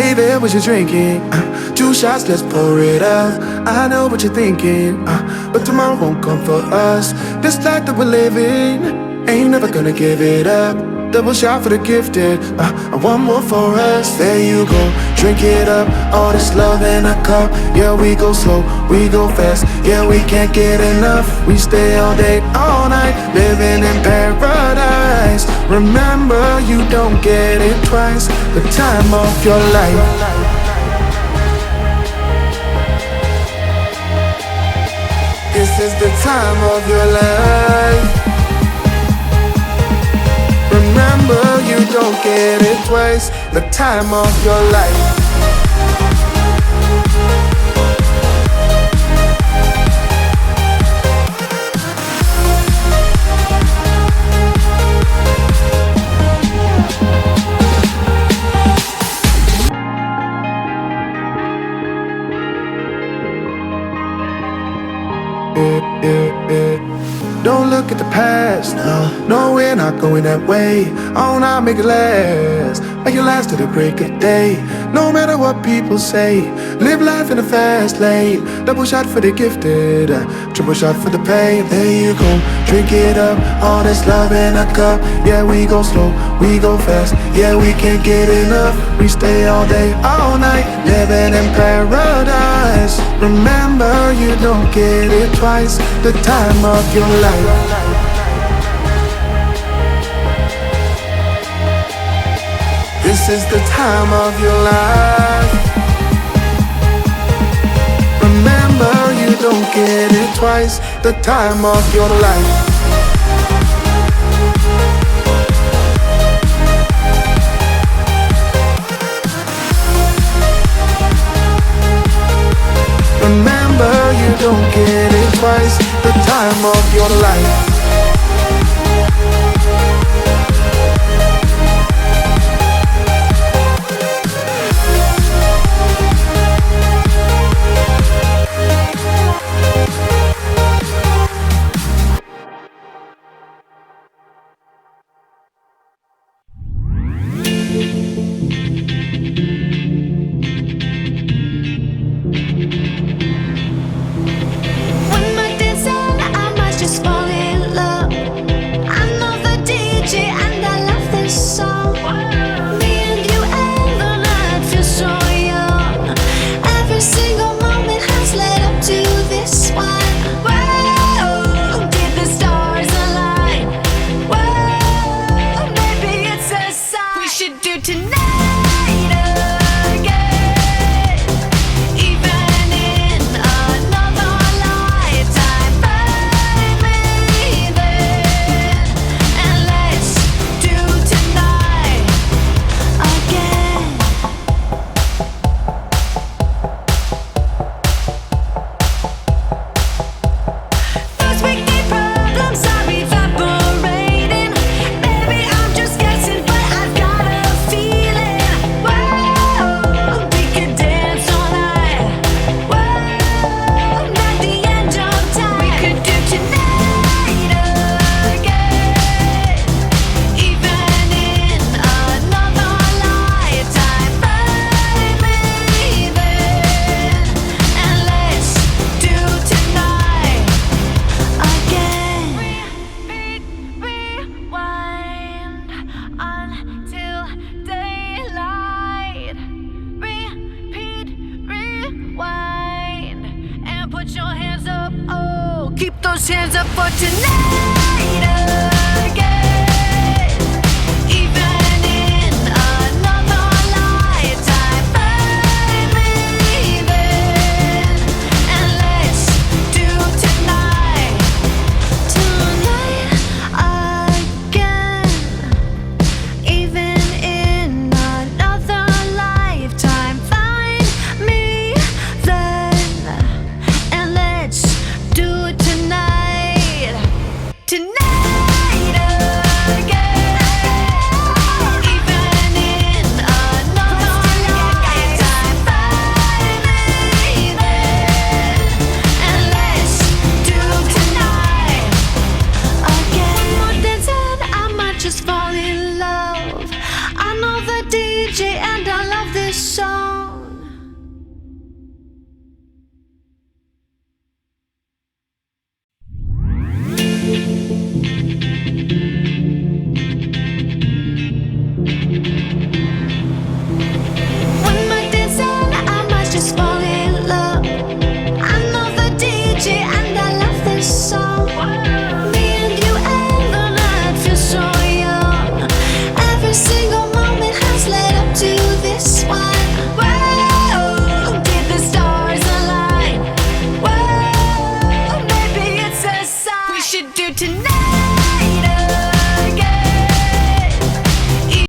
Hey there, what you drinking? 2 shots, let's pour it up. I know what you're thinking, but tomorrow won't come for us. This life that we're living, ain't never gonna give it up. Double shot for the gifted, and one more for us. There you go, drink it up. All this love in a cup. Yeah, we go slow, we go fast. Yeah, we can't get enough. We stay all day, all night, living in paradise. Remember, you don't get it twice. The time of your life. This is the time of your life. Remember, you don't get it twice. The time of your life. Don't look at the past, no, we're not going that way. Oh, now make it last, make it last to the break of day. No matter what people say, live life in a fast lane. Double shot for the gifted, triple shot for the pain. There you go, drink it up, all this love in a cup. Yeah, we go slow, we go fast. Yeah, we can't get enough. We stay all day, all night, living in paradise. Remember, you don't get it twice. The time of your life. This is the time of your life. Remember, you don't get it twice. The time of your life. Remember, you don't get it twice. The time of your life. Hands up for tonight again. Even in another lifetime, find me there. And let's do tonight again. Even in another lifetime, find me then. And let's do it tonight. Tonight again. Even in another lifetime, find me there. And let's do tonight again. One more dance and I might just fall in love. I know the DJ and I love this song. 上。